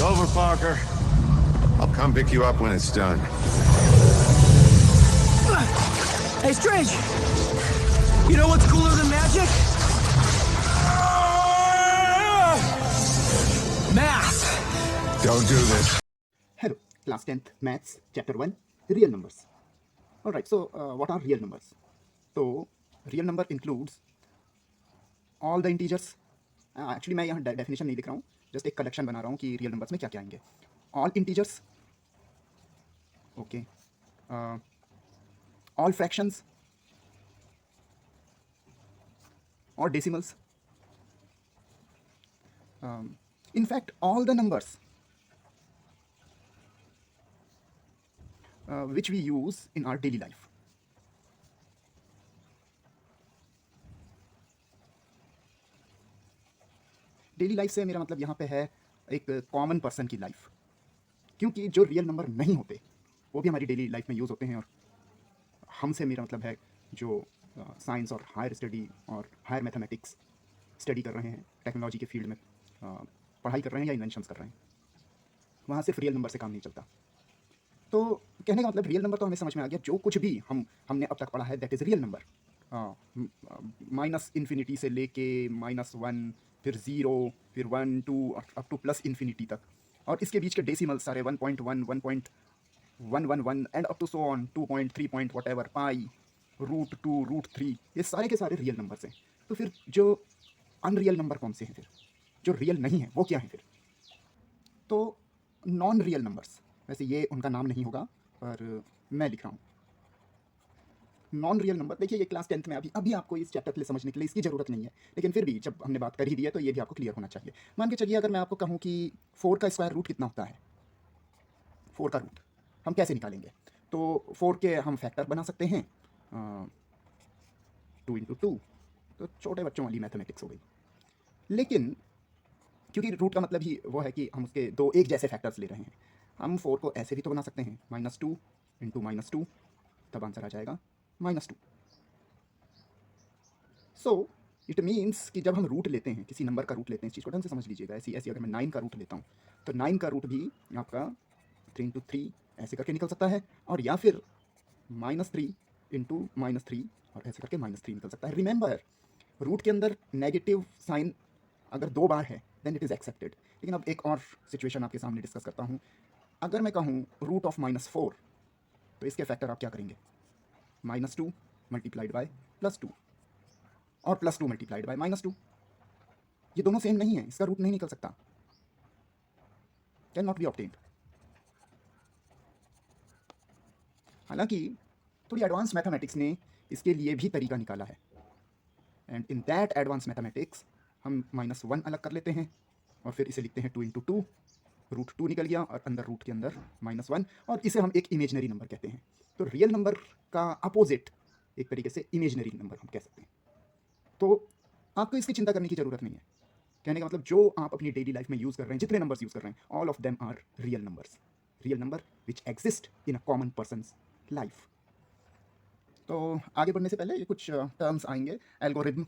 over, Parker. I'll come pick you up when it's done. Hey, Strange! You know what's cooler than magic? Math! Don't do this. Hello, class 10th maths chapter 1 real numbers. Alright, so what are real numbers? So real number includes all the integers. Actually मैं यहाँ definition नहीं लिख रहा हूँ, just एक collection बना रहा हूँ कि रियल नंबर्स में क्या क्या आएंगे. All integers, okay, all fractions और decimals, in fact all the numbers which we use in our daily life. Daily life से मेरा मतलब यहाँ पे है एक कॉमन पर्सन की लाइफ, क्योंकि जो रियल नंबर नहीं होते वो भी हमारी डेली लाइफ में यूज़ होते हैं. और हमसे मेरा मतलब है जो साइंस और हायर स्टडी और हायर मैथमेटिक्स स्टडी कर रहे हैं, टेक्नोलॉजी के फील्ड में पढ़ाई कर रहे हैं या इन्वेंशंस कर रहे हैं, वहाँ सिर्फ रियल नंबर से काम नहीं चलता. तो कहने का मतलब रियल नंबर तो हमें समझ में आ गया, जो कुछ भी हमने अब तक पढ़ा है that is real number. Minus infinity से लेके -1, फिर 0, फिर 1, 2 अप टू प्लस इन्फिनिटी तक, और इसके बीच के डेसिमल सारे 1.1, 1.111 and up to so on 2.3 point whatever, pi, √2, √3, ये सारे के सारे रियल नंबर्स हैं. तो फिर जो अनरियल नंबर कौन से हैं, फिर जो रियल नहीं है वो क्या है फिर? तो नॉन रियल नंबर्स, वैसे ये उनका नाम नहीं होगा पर मैं लिख रहा हूँ नॉन रियल नंबर. देखिए ये क्लास 10th में अभी आपको इस चैप्टर के लिए समझने के लिए इसकी ज़रूरत नहीं है, लेकिन फिर भी जब हमने बात कर ही दी है तो ये भी आपको क्लियर होना चाहिए. मान के चलिए अगर मैं आपको कहूँ कि 4 का स्क्वायर रूट कितना होता है, 4 का रूट हम कैसे निकालेंगे? तो 4 के हम फैक्टर बना सकते हैं, 2 × 2, तो छोटे बच्चों वाली मैथमेटिक्स हो गई. लेकिन क्योंकि रूट का मतलब ही वो है कि हम उसके दो एक जैसे फैक्टर्स ले रहे हैं, हम 4 को ऐसे भी तो बना सकते हैं, -2 × -2, तब आंसर आ जाएगा -2. सो इट मीन्स कि जब हम रूट लेते हैं, किसी नंबर का रूट लेते हैं, इस चीज़ को ढंग से समझ लीजिएगा. ऐसी अगर मैं 9 का रूट लेता हूँ तो 9 का रूट भी आपका 3 × 3 ऐसे करके निकल सकता है, और या फिर -3 × -3 और ऐसे करके -3 निकल सकता है. रिमेंबर, रूट के अंदर नेगेटिव साइन अगर 2 बार है देन इट इज़ एक्सेप्टेड. लेकिन अब एक और सिचुएशन आपके सामने डिस्कस करता हूँ. अगर मैं कहूँ रूट ऑफ -4, तो इसके फैक्टर आप क्या करेंगे? -2 मल्टीप्लाइड बाय +2 और +2 मल्टीप्लाइड बाय -2. ये दोनों सेम नहीं है, इसका रूट नहीं निकल सकता, कैन नॉट बी ऑब्टेन्ड. हालांकि थोड़ी एडवांस मैथमेटिक्स ने इसके लिए भी तरीका निकाला है, and in that advance mathematics हम -1 अलग कर लेते हैं और फिर इसे लिखते हैं 2 × 2, √2 निकल गया और अंदर रूट के अंदर -1, और इसे हम एक इमेजनरी नंबर कहते हैं. तो रियल नंबर का अपोजिट एक तरीके से इमेजनरी नंबर हम कह सकते हैं. तो आपको इसकी चिंता करने की ज़रूरत नहीं है. कहने का मतलब जो आप अपनी डेली लाइफ में यूज़ कर रहे हैं, जितने नंबर्स यूज़ कर रहे हैं, all of them are real numbers, real number which exist in a common person's life. तो आगे बढ़ने से पहले ये कुछ टर्म्स आएंगे. एल्गोरिदम,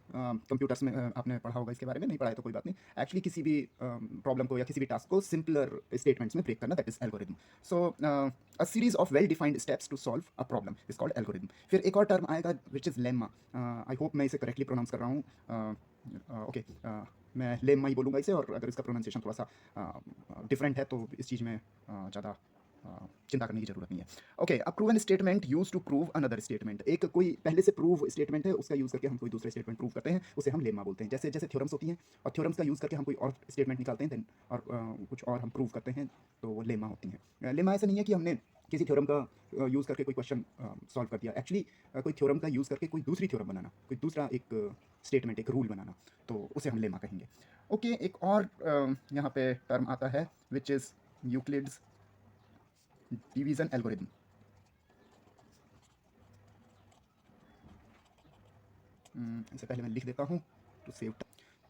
कंप्यूटर्स में आपने पढ़ा होगा इसके बारे में, नहीं पढ़ा है तो कोई बात नहीं. एक्चुअली किसी भी प्रॉब्लम को या किसी भी टास्क को सिंपलर स्टेटमेंट्स में ब्रेक करना, that is algorithm. So a series of well defined steps to solve a problem is called algorithm. फिर एक और टर्म आएगा which is lemma. I hope मैं इसे करेक्टली प्रोनाउंस कर रहा हूँ. ओके, मैं लेम्मा ही बोलूँगा इसे, और अगर इसका प्रोनाउंसिएशन थोड़ा सा डिफरेंट है तो इस चीज़ में ज़्यादा चिंता करने की जरूरत नहीं है. Okay, a proven statement use to prove another statement. एक कोई पहले से प्रूव स्टेटमेंट है, उसका यूज़ करके हम कोई दूसरा स्टेटमेंट प्रूव करते हैं, उसे हम लेमा बोलते हैं. जैसे जैसे थ्योरम्स होती हैं, और थ्योरम्स का यूज़ करके हम कोई और स्टेटमेंट निकालते हैं देन, और कुछ और हम प्रूव करते हैं, तो वो लेमा होती हैं. लेमा ऐसा नहीं है कि हमने किसी थ्योरम का यूज़ करके कोई क्वेश्चन सॉल्व कर दिया. एक्चुअली कोई थ्योरम का यूज़ करके कोई दूसरी थ्योरम बनाना, कोई दूसरा एक स्टेटमेंट, एक रूल बनाना, तो उसे हम लेमा कहेंगे. ओके, एक और यहाँ पे टर्म आता है which is Euclid's division algorithm. इससे पहले मैं लिख देता हूँ टू सेव.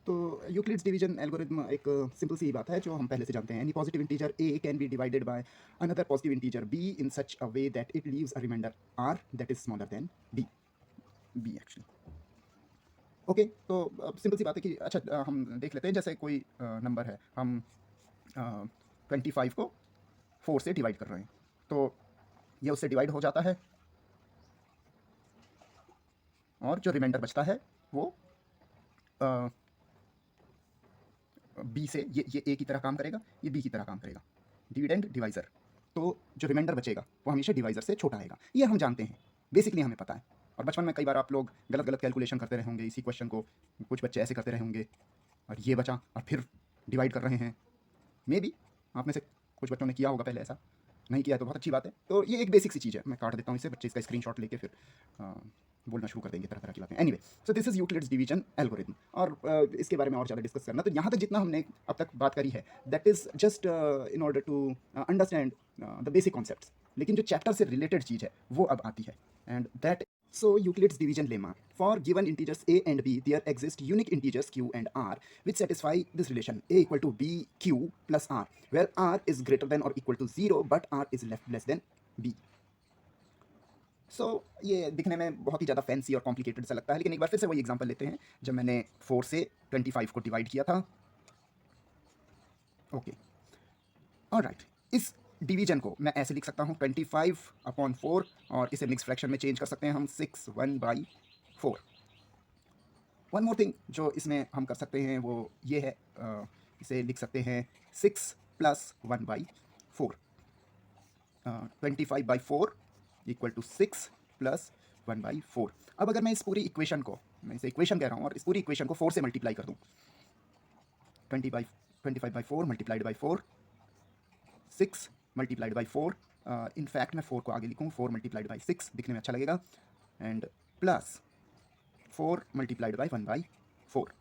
तो यूक्लिड्स डिवीजन एल्गोरिदम एक सिंपल सी बात है जो हम पहले से जानते हैं. Any positive integer a can be divided by another positive integer b in such a way that it leaves a remainder r that is smaller than b actually. Okay, तो सिंपल सी बात है कि अच्छा हम देख लेते हैं. जैसे कोई नंबर है, हम 25 को 4 से डिवाइड कर रहे हैं, तो ये उससे डिवाइड हो जाता है और जो रिमाइंडर बचता है वो बी से ये ए की तरह काम करेगा, ये बी की तरह काम करेगा, डिविडेंड डिवाइज़र। तो जो रिमाइंडर बचेगा वो हमेशा डिवाइज़र से छोटा आएगा, ये हम जानते हैं, बेसिकली हमें पता है। और बचपन में कई बार आप लोग गलत गलत कैलकुलेशन करते रहे होंगे इसी क्वेश्चन को, कुछ बच्चे ऐसे करते रहे होंगे और ये बचा और फिर डिवाइड कर रहे हैं। मे बी आप में से कुछ बच्चों ने किया होगा पहले, ऐसा नहीं किया है तो बहुत अच्छी बात है। तो ये एक बेसिक सी चीज़ है, मैं काट देता हूँ इसे, बच्चे इसका स्क्रीनशॉट लेके फिर बोलना शुरू कर देंगे तरह तरह की बातें। Anyway, so this is Euclid's division algorithm. और इसके बारे में और ज़्यादा डिस्कस करना, तो यहाँ तक जितना हमने अब तक बात करी है that is just in order to understand the basic concepts. लेकिन जो चैप्टर से रिलेटेड चीज़ है वो अब आती है, and that so Euclid's division lemma: for given integers a and b, there exist unique integers q and r which satisfy this relation a equal to b q plus r, where r is greater than or equal to 0 but r is less than b. So ये दिखने में बहुत ही ज़्यादा fancy और complicated सा लगता है, लेकिन एक बार फिर से वही एग्जांपल लेते हैं जब मैंने 4 से 25 को डिवाइड किया था। ओके, ऑलराइट, इस डिवीजन को मैं ऐसे लिख सकता हूँ 25/4, और इसे मिक्स फ्रैक्शन में चेंज कर सकते हैं हम 6/1/4। वन मोर थिंग जो इसमें हम कर सकते हैं वो ये है, इसे लिख सकते हैं 6 + 1/4। 25/4 इक्वल टू 6 + 1/4। अब अगर मैं इस पूरी इक्वेशन को, मैं इसे इक्वेशन कह रहा हूँ, और इस पूरी इक्वेशन को 4 से मल्टीप्लाई कर दूँ, 25/4 multiplied by 4, 6 multiplied by 4, in fact मैं 4 को आगे लिखूँ, 4 मल्टीप्लाइड बाई 6 दिखने में अच्छा लगेगा, एंड प्लस 4 मल्टीप्लाइड बाई 1/4।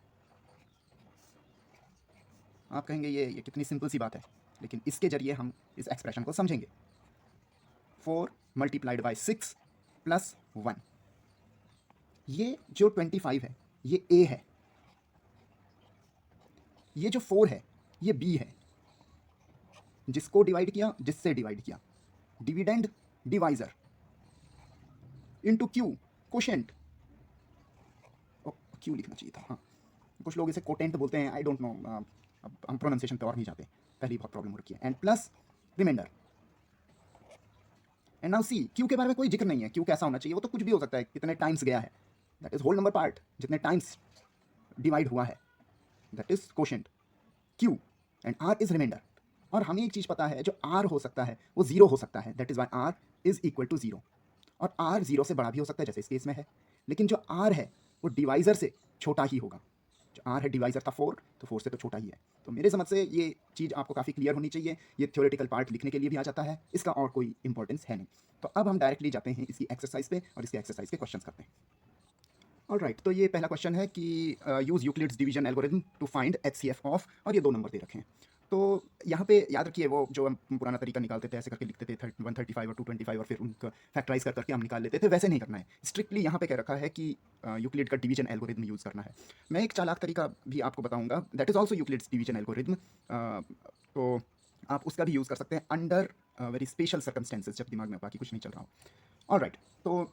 आप कहेंगे ये कितनी सिंपल सी बात है, लेकिन इसके जरिए हम इस एक्सप्रेशन को समझेंगे। 4 मल्टीप्लाइड बाई 6 प्लस 1, ये जो 25 है ये a है, ये जो 4 है ये b है, जिसको डिवाइड किया, जिससे डिवाइड किया, dividend divisor into q, quotient, q लिखना चाहिए था, हाँ, कुछ लोग इसे कोटेंट बोलते हैं, आई डोंट नो, अब हम प्रोनाउंसिएशन पे और नहीं जाते, पहले ही बहुत प्रॉब्लम हो रखी है, and plus remainder. And now see, q के बारे में कोई जिक्र नहीं है, q कैसा होना चाहिए, वो तो कुछ भी हो सकता है, कितने टाइम्स गया है, that is whole number part, जितने टाइम्स डिवाइड हुआ है, that is quotient q, and r is remainder. और हमें एक चीज़ पता है, जो r हो सकता है वो 0 हो सकता है, that is why r is equal to 0, और r 0 से बड़ा भी हो सकता है जैसे इस केस में है, लेकिन जो r है वो डिवाइज़र से छोटा ही होगा। जो r है डिवाइज़र था 4, तो 4 से तो छोटा ही है। तो मेरे समझ से ये चीज़ आपको काफ़ी क्लियर होनी चाहिए, ये थ्योरेटिकल पार्ट लिखने के लिए भी आ जाता है, इसका और कोई इंपॉर्टेंस है नहीं। तो अब हम डायरेक्टली जाते हैं इसकी एक्सरसाइज पे और इसके एक्सरसाइज के क्वेश्चंस करते हैं। ऑलराइट, तो ये पहला क्वेश्चन है कि use Euclid's division algorithm to find HCF of, और ये 2 नंबर दे रखे हैं। तो यहाँ पे याद रखिए, वो जो हम पुराना तरीका निकालते थे, ऐसे करके लिखते थे 135 और 225 और फिर उनका फैक्टराइज कर करके हम निकाल लेते थे, वैसे नहीं करना है। स्ट्रिक्टली यहाँ पे कह रखा है कि यूक्लिड का डिवीजन एल्गोरिथम यूज़ करना है। मैं एक चालाक तरीका भी आपको बताऊँगा, that is also Euclid's division algorithm, तो आप उसका भी यूज़ कर सकते हैं अंडर वेरी स्पेशल सर्कमस्टेंसेज, जब दिमाग में बाकी कुछ नहीं चल रहा हो। ऑलराइट, तो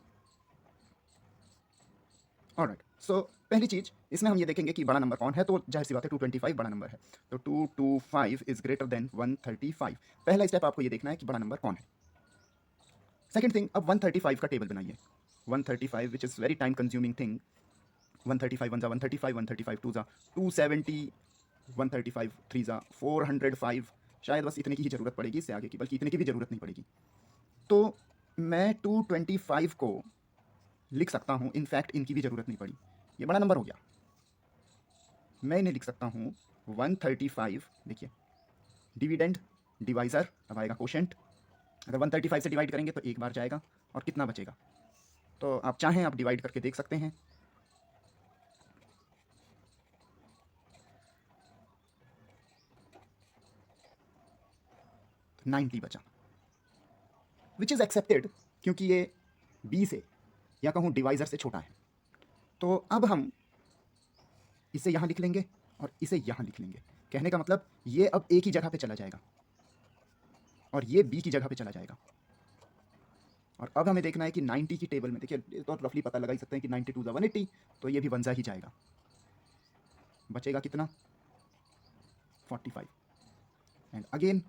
ऑलराइट, सो पहली चीज़ इसमें हम ये देखेंगे कि बड़ा नंबर कौन है, तो जाहिर सी बात है 225 बड़ा नंबर है, तो 225 इज ग्रेटर देन 135। पहला स्टेप आपको ये देखना है कि बड़ा नंबर कौन है। सेकंड थिंग, अब 135 का टेबल बनाइए। 135 which is very time consuming thing. 135 1 135, 135 2 270, 135 3 405, शायद बस इतने की ही ज़रूरत पड़ेगी, इससे आगे की बल्कि इतने की भी ज़रूरत नहीं पड़ेगी। तो मैं 225 को लिख सकता हूँ, इनफैक्ट इनकी भी ज़रूरत नहीं पड़ी, ये बड़ा नंबर हो गया। मैं इन्हें लिख सकता हूँ 135, देखिए डिविडेंड डिवाइज़र, अब आएगा कोशेंट, अगर 135 से डिवाइड करेंगे तो एक बार जाएगा और कितना बचेगा, तो आप चाहें आप डिवाइड करके देख सकते हैं। तो 90 बचा, विच इज़ एक्सेप्टेड, क्योंकि ये b से या कहूँ डिवाइज़र से छोटा है। तो अब हम इसे यहाँ लिख लेंगे और इसे यहाँ लिख लेंगे। कहने का मतलब ये अब a की जगह पे चला जाएगा और ये b की जगह पे चला जाएगा। और अब हमें देखना है कि 90 की टेबल में, देखिए तो रफली पता लगा ही सकते हैं कि 92 × 180, तो ये भी 1 ही जाएगा, बचेगा कितना 45, एंड अगेन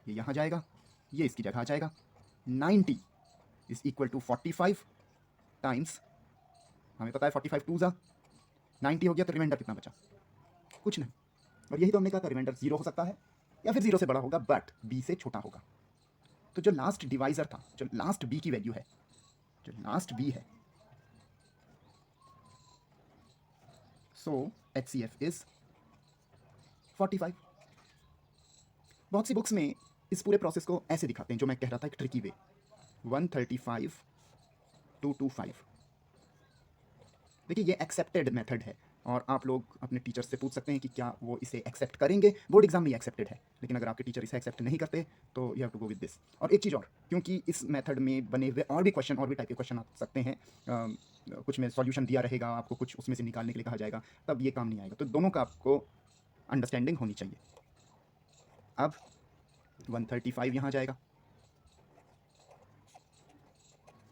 ये यहाँ जाएगा, ये इसकी जगह आ जाएगा। 90 इज इक्वल टू 45 टाइम्स, हमें पता है 45 टू ज़ा 90 हो गया, तो रिमाइंडर कितना बचा? कुछ नहीं। और यही तो हमने कहा था, रिमाइंडर 0 हो सकता है या फिर 0 से बड़ा होगा बट b से छोटा होगा। तो जो लास्ट डिवाइज़र था, जो लास्ट b की वैल्यू है, जो लास्ट b है, सो HCF इज 45। बहुत सी बुक्स में इस पूरे प्रोसेस को ऐसे दिखाते हैं, जो मैं कह रहा था, एक ट्रिकी वे, 135 225। देखिए ये एक्सेप्टेड मेथड है और आप लोग अपने टीचर से पूछ सकते हैं कि क्या वो इसे एक्सेप्ट करेंगे। बोर्ड एग्जाम में ये एक्सेप्टेड है, लेकिन अगर आपके टीचर इसे एक्सेप्ट नहीं करते तो you have to go with this. और एक चीज़ और, क्योंकि इस मेथड में बने हुए और भी क्वेश्चन, और भी टाइप के क्वेश्चन आ सकते हैं, कुछ में सॉल्यूशन दिया रहेगा आपको, कुछ उसमें से निकालने के लिए कहा जाएगा, तब ये काम नहीं आएगा। तो दोनों का आपको अंडरस्टैंडिंग होनी चाहिए। अब 135 यहाँ जाएगा,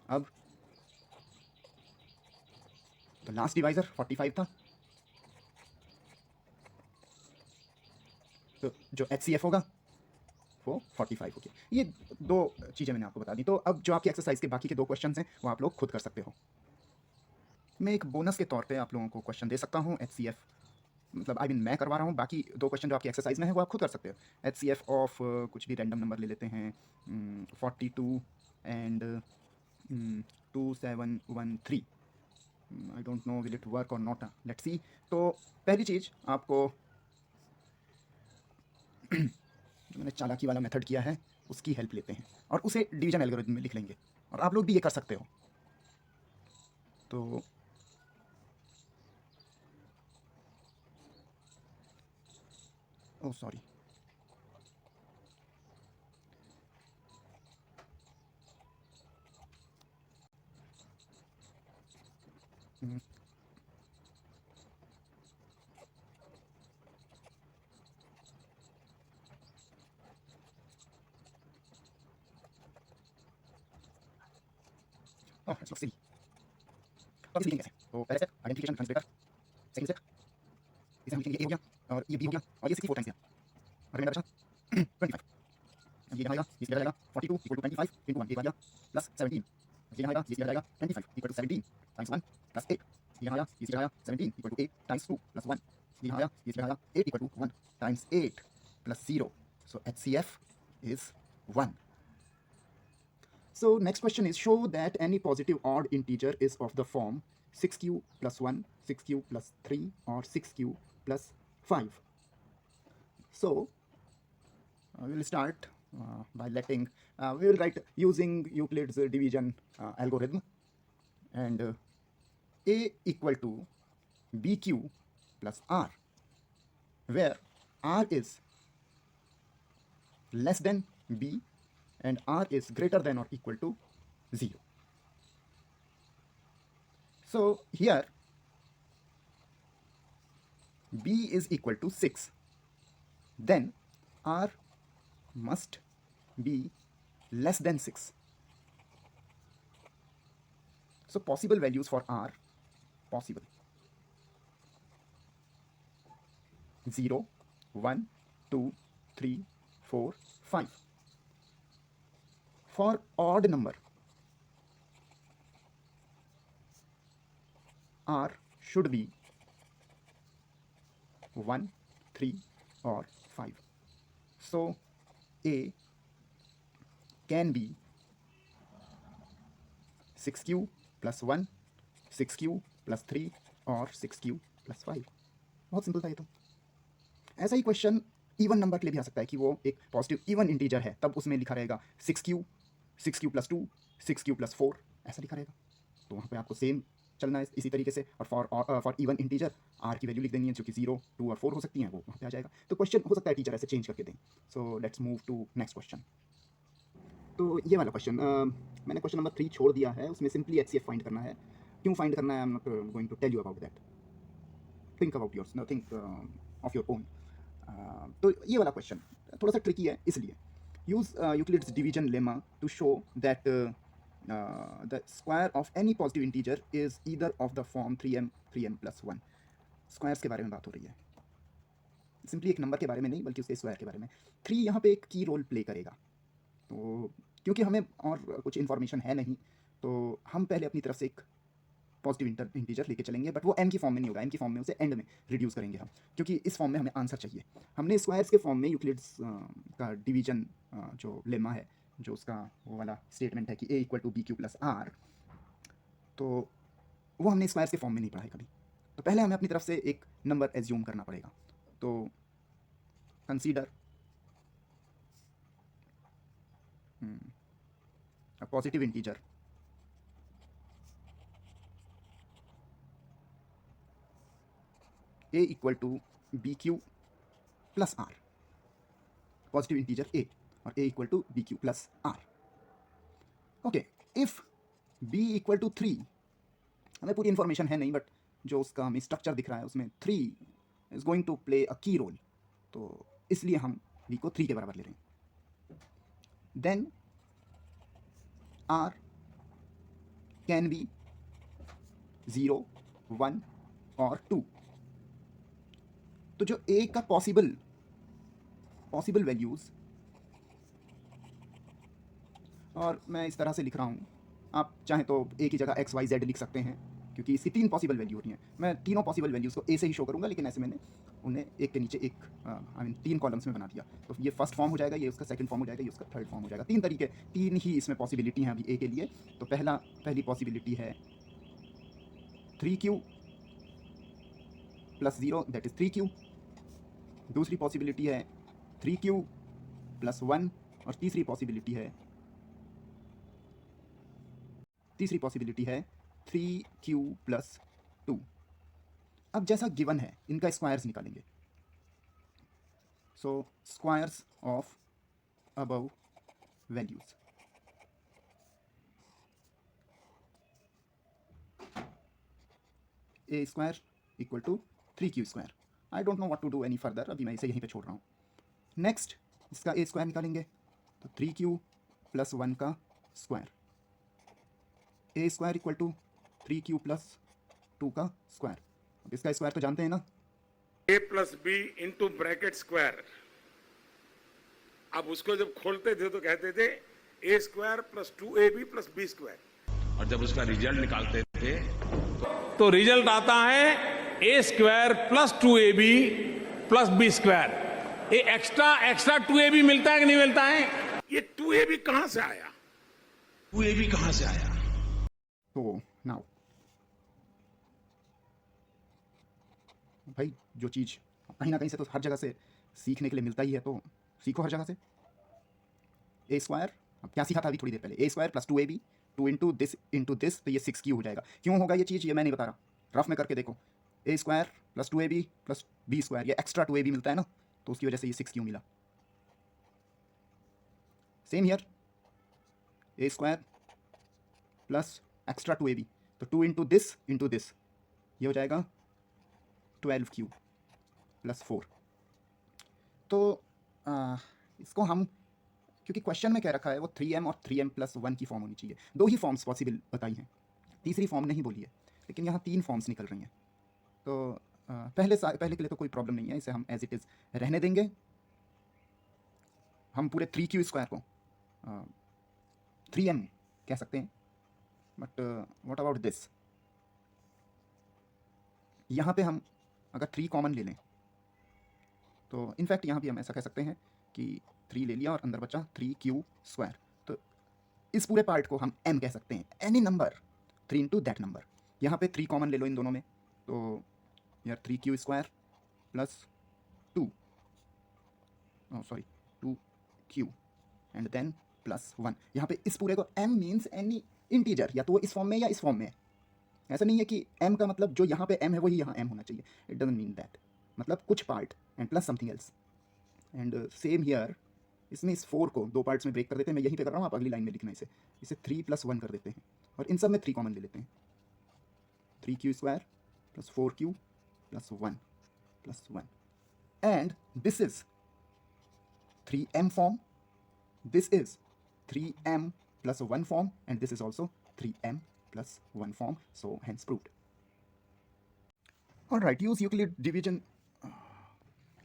अब तो लास्ट डिवाइज़र 45 था, तो जो HCF होगा वो 45 हो गया। ये दो चीज़ें मैंने आपको बता दी। तो अब जो आपकी एक्सरसाइज के बाकी के 2 क्वेश्चंस हैं वो आप लोग खुद कर सकते हो। मैं एक बोनस के तौर पे आप लोगों को क्वेश्चन दे सकता हूँ। HCF मतलब आई मीन मैं करवा रहा हूँ, बाकी 2 क्वेश्चन जो आपकी एक्सरसाइज में है वो आप खुद कर सकते हो। HCF ऑफ कुछ भी रैंडम नंबर ले लेते हैं, 42 and 2713। I don't no will it work और नॉट, लेट्स सी। तो पहली चीज़ आपको जो मैंने चालाकी वाला मेथड किया है उसकी हेल्प लेते हैं और उसे डिवीजन एल्गोरिथम में लिख लेंगे, और आप लोग भी ये कर सकते हो। तो ओह सॉरी, ओह इट्स सिली। तो अब इसे लिखेंगे कैसे? तो पहले step identification translator, second step इसे हम लिखेंगे, ये हो गया और ये बी हो गया और ये 64 टाइम्स गया, और रिमाइंडर बचा 25। अब ये यहाँ आएगा, ये किया जाएगा 42 इक्वल टू 25 इंटू 1, ये आ गया प्लस 17। ये यहाँ आएगा, ये किया जाएगा 25 इक्वल टू 17 टाइम्स 1 प्लस 8। यहाँ आया, ये किया जाएगा 17 इक्वल टू 8 टाइम्स 2 प्लस 1। यहाँ आया, ये किया जाएगा 8 equal to 1 times 8 plus 0। So HCF is 1. So next question is, show that any positive odd integer is of the form 6q plus 1, 6q plus 3 or 6q plus 5. So we will start by letting, we will write using Euclid's division algorithm, and a equal to bq plus r, where r is less than b and r is greater than or equal to 0. So here b is equal to 6, then r must be less than 6. So possible values for r, possible 0, 1, 2, 3, 4, 5. For odd number, r should be 1, 3 or 5. So a can be 6q plus 1, 6q plus 3 और 6q plus 5। बहुत simple था ये तो। ऐसा ही question even number के लिए भी आ सकता है कि वो एक पॉजिटिव इवन इंटीजर है, तब उसमें लिखा रहेगा 6q, 6q plus 2, 6q plus 4, ऐसा लिखा रहेगा। तो वहाँ पे आपको सेम चलना है इसी तरीके से। और फॉर इवन इंटीजर आर की वैल्यू लिख देनी है, जो कि 0, 2 और 4 हो सकती हैं, वो वहाँ पे आ जाएगा। तो क्वेश्चन हो सकता है टीचर ऐसे चेंज करके दें। So let's move to next question. तो ये वाला क्वेश्चन मैंने क्वेश्चन नंबर 3 छोड़ दिया है, उसमें सिंपली HCF फाइंड करना है। क्यों फाइंड करना है, I am not going to tell you about that, think about yours, no think of your own. तो ये वाला क्वेश्चन थोड़ा सा ट्रिकी है, इसलिए use Euclid's division lemma to show that the square of any positive integer is either of the form 3m plus 1। Squares के बारे में बात हो रही है। सिंपली एक नंबर के बारे में नहीं बल्कि उसके स्क्वायर के बारे में। 3 यहाँ पे एक की रोल प्ले करेगा। तो क्योंकि हमें और कुछ इन्फॉर्मेशन है नहीं, तो हम पहले अपनी तरफ से एक पॉजिटिव इंटीजर लेके चलेंगे, बट वो m की फॉर्म में नहीं होगा, m की फॉर्म में उसे एंड में रिड्यूस करेंगे हम, क्योंकि इस फॉर्म में हमें आंसर चाहिए। हमने स्क्वायर्स के फॉर्म में यूक्लिड्स का डिवीजन जो लेमा है, जो उसका वो वाला स्टेटमेंट है कि a equal to b q plus r, तो वो हमने स्क्वायर्स के फॉर्म में नहीं पढ़ा है कभी। तो पहले हमें अपनी तरफ से एक नंबर एज्यूम करना पड़ेगा। तो consider a positive integer a equal to bq plus r, positive integer a और a equal to bq plus r. Okay, if b equal to 3, हमें पूरी इन्फॉर्मेशन है नहीं, बट जो उसका हमें स्ट्रक्चर दिख रहा है उसमें 3 is going to play a key role, तो इसलिए हम b को 3 के बराबर ले रहे हैं। देन r कैन बी 0, 1 और 2। तो जो a का पॉसिबल वैल्यूज़, और मैं इस तरह से लिख रहा हूँ, आप चाहें तो a की जगह x y z लिख सकते हैं, क्योंकि इसकी 3 पॉसिबल वैल्यू होती हैं। मैं तीनों पॉसिबल वैल्यूज़ को a से ही शो करूँगा, लेकिन ऐसे मैंने उन्हें एक के नीचे एक आई मीन 3 कॉलम्स में बना दिया। तो ये फर्स्ट फॉर्म हो जाएगा, ये उसका सेकंड फॉर्म हो जाएगा, ये उसका थर्ड फॉर्म हो जाएगा। 3 ही इसमें पॉसिबिलिटी हैं अभी a के लिए। तो पहली पॉसिबिलिटी है 3q plus 0 that is 3q। दूसरी पॉसिबिलिटी है 3q प्लस 1, और तीसरी पॉसिबिलिटी है 3q प्लस 2। अब जैसा गिवन है, इनका स्क्वायर्स निकालेंगे। So squares of above values, a square equal to 3q square. I don't know what to do any further, अभी मैं इसे यहीं पे छोड़ रहा हूँ। नेक्स्ट इसका a स्क्वायर निकालेंगे, तो 3q प्लस 1 का square, a square equal to 3q plus 2 का स्क्वायर। अब इसका स्क्वायर तो जानते हैं ना, a plus b into bracket square. अब उसको जब खोलते थे तो कहते थे a square plus 2ab plus b square, और जब उसका रिजल्ट निकालते थे तो रिजल्ट आता है a square plus 2ab plus b square. ये एक्स्ट्रा 2ab मिलता है कि नहीं मिलता है? ये 2ab कहां से आया? वो ये भी कहां से आया? तो नाउ भाई, जो चीज़ कहीं ना कहीं से तो हर जगह से सीखने के लिए मिलता ही है, तो सीखो हर जगह से। a स्क्वायर, अब क्या सीखा था अभी थोड़ी देर पहले, a square plus 2ab, 2 into this, तो ये 6q हो जाएगा। क्यों होगा ये चीज़, ये मैं नहीं बता रहा, रफ में करके देखो। a square plus 2ab plus b square, ये एक्स्ट्रा 2ab मिलता है ना, तो उसकी वजह से ये 6q मिला। Same here, a square plus extra 2ab, तो 2 इंटू दिस, ये हो जाएगा 12q प्लस 4। तो इसको हम, क्योंकि क्वेश्चन में कह रखा है वो 3m और 3m प्लस 1 की फॉर्म होनी चाहिए। 2 ही फॉर्म्स पॉसिबल बताई हैं, तीसरी फॉर्म नहीं बोली है, लेकिन यहाँ 3 फॉर्म्स निकल रही हैं। तो पहले के लिए तो कोई प्रॉब्लम नहीं है, इसे हम एज इट इज़ रहने देंगे। हम पूरे 3q स्क्वायर को 3m कह सकते हैं, बट व्हाट अबाउट दिस, यहाँ पे हम अगर 3 कॉमन ले लें, तो इनफैक्ट यहाँ भी हम ऐसा कह सकते हैं कि 3 ले लिया और अंदर बचा 3q स्क्वायर। तो इस पूरे पार्ट को हम m कह सकते हैं, any number 3 into that number. यहाँ पे 3 कॉमन ले लो इन दोनों में, तो यार 3q square plus 2q and then plus 1। यहाँ पे इस पूरे को m मीन्स एनी इंटीजर, या तो वो इस फॉर्म में या इस फॉर्म में। ऐसा नहीं है कि m का मतलब जो यहाँ पे m है वही यहाँ m होना चाहिए, इट डजंट मीन दैट। मतलब कुछ part and plus something else. And same here, इसमें इस 4 को 2 पार्ट्स में ब्रेक कर देते हैं। मैं यहीं पे कर रहा हूँ, आप अगली लाइन में लिखना इसे 3 प्लस 1 कर देते हैं, और इन सब में 3 कॉमन ले लेते हैं। 3q square plus 4q plus 1 plus 1, and this is 3m form, this is 3m plus 1 form, and this is also 3m plus 1 form, so hence proved. All right, use Euclid division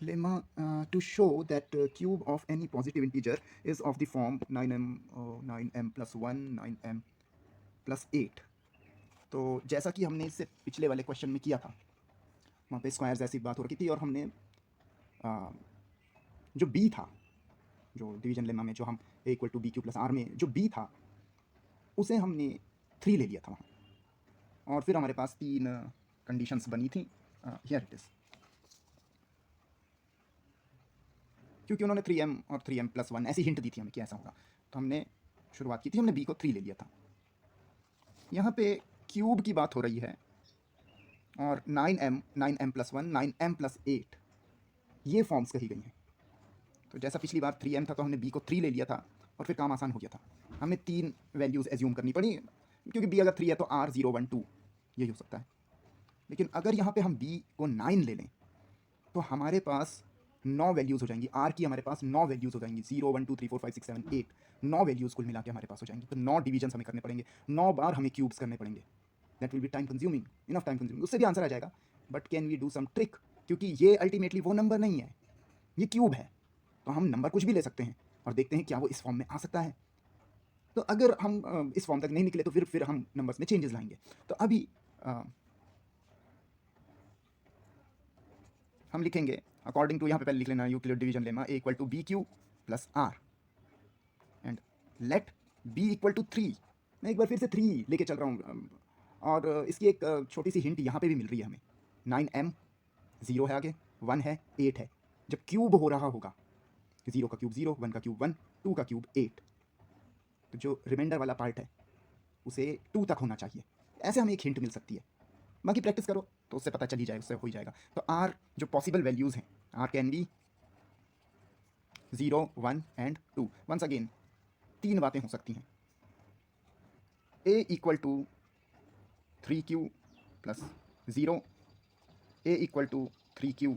lemma to show that cube of any positive integer is of the form 9m plus 1 9m plus 8. तो जैसा कि हमने इससे पिछले वाले question में किया था, वहाँ पे स्क्वायर्स ऐसी बात हो रही थी और हमने जो b था, जो डिवीजन लेमा में जो हम a equal to b q plus r में जो b था उसे हमने 3 ले लिया था वहाँ, और फिर हमारे पास 3 कंडीशंस बनी थी. Here it is. क्योंकि उन्होंने 3m और 3m प्लस 1 ऐसी हिंट दी थी हमें कि ऐसा होगा, तो हमने शुरुआत की थी, हमने b को 3 ले लिया था. यहाँ पे क्यूब की बात हो रही है और 9m प्लस 1 9m प्लस 8 ये फॉर्म्स कही गई हैं. तो जैसा पिछली बार 3m था तो हमने b को 3 ले लिया था और फिर काम आसान हो गया था. हमें 3 वैल्यूज़ एज्यूम करनी पड़ी, क्योंकि b अगर 3 है तो r 0 1 2 यही हो सकता है. लेकिन अगर यहाँ पे हम b को 9 ले लें तो हमारे पास 9 वैल्यूज़ हो जाएंगी. r की हमारे पास 9 वैल्यूज़ हो जाएंगी. 0 1 2 3 4 5 6 7 8 9 वैल्यूज़ कुल मिला के हमारे पास हो जाएंगी. तो 9 डिवीजन हमें करने पड़ेंगे, 9 बार हमें क्यूब्स करने पड़ेंगे. That will be time consuming, enough time consuming. उससे भी आंसर आ जाएगा, but can we do some trick, क्योंकि ये अल्टीमेटली वो नंबर नहीं है, ये क्यूब है. तो हम नंबर कुछ भी ले सकते हैं और देखते हैं क्या वो इस फॉर्म में आ सकता है. तो अगर हम इस फॉर्म तक नहीं निकले तो फिर हम नंबर्स में चेंजेस लाएंगे. तो अभी हम लिखेंगे अकॉर्डिंग टू, यहाँ पे पहले लिख लेना Euclid division lemma a equal to b q plus r and let b equal to 3. मैं एक बार फिर से 3 लेके चल रहा हूँ, और इसकी एक छोटी सी हिंट यहाँ पे भी मिल रही है हमें. 9m 0 है, आगे 1 है, 8 है. जब क्यूब हो रहा होगा, 0 का क्यूब 0, 1 का क्यूब 1, 2 का क्यूब 8, तो जो रिमाइंडर वाला पार्ट है उसे 2 तक होना चाहिए. ऐसे हमें एक हिंट मिल सकती है. बाकी प्रैक्टिस करो तो उससे पता चल ही जाए, उससे हो ही जाएगा. तो r जो पॉसिबल वैल्यूज़ हैं, r can be 0 1 and 2. Once again 3 बातें हो सकती हैं. a equal to 3q plus 0, a equal to 3q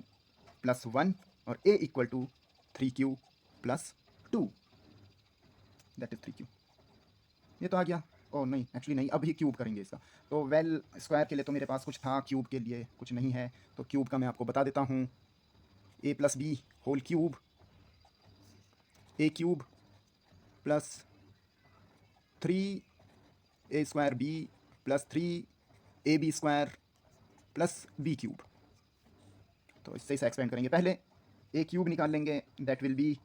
plus 1 और a equal to 3q plus 2. That is 3q. ये तो आ गया. ओह नहीं, एक्चुअली नहीं, अभी क्यूब करेंगे इसका. तो वेल स्क्वायर के लिए तो मेरे पास कुछ था, क्यूब के लिए कुछ नहीं है. तो क्यूब का मैं आपको बता देता हूँ. a plus b whole cube, a cube plus 3a square b plus 3ab square plus b cube. तो इससे इसे एक्सपेंड करेंगे. पहले a क्यूब निकाल लेंगे, दैट विल बी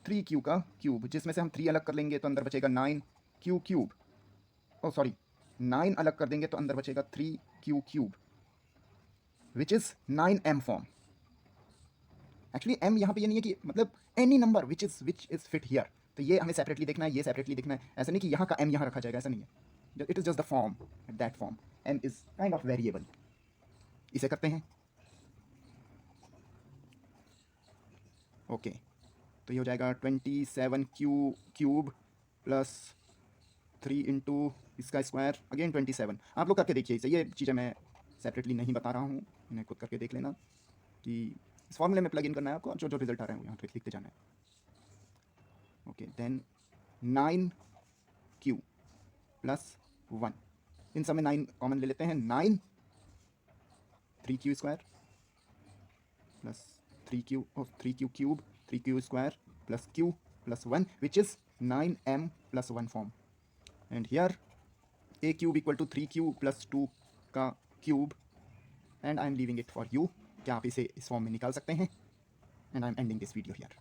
3q का क्यूब, जिसमें से हम 3 अलग कर लेंगे तो अंदर बचेगा 9q क्यूब. ओह सॉरी, 9 अलग कर देंगे तो अंदर बचेगा 3q cube, which is 9m form. Actually m यहाँ पे ये नहीं है कि मतलब any number which is fit here. तो ये हमें सेपरेटली देखना है, ये सेपरेटली देखना है. ऐसा नहीं कि यहाँ का m यहाँ रखा जाएगा, ऐसा नहीं है. It is just the form, that form. m is kind of variable. इसे करते हैं. ओके, तो ये हो जाएगा 27q क्यूब प्लस 3 इंटू इसका स्क्वायर, अगेन 27. आप लोग करके देखिए इसे, ये चीज़ें मैं सेपरेटली नहीं बता रहा हूँ, इन्हें खुद करके देख लेना कि इस फॉर्मूले में प्लग इन करना है आपको, जो रिजल्ट आ रहे हैं वो यहाँ पे लिखते जाना है. Okay, then 9q plus 1. इन सब में 9 कॉमन ले लेते हैं. 9 3q square plus 3q cube 3q square plus q plus 1 which is 9m plus 1 form. And here a cube equal to 3q plus 2 का cube, and I am leaving it for you. क्या आप इसे इस form में निकाल सकते हैं? And I am ending this video here.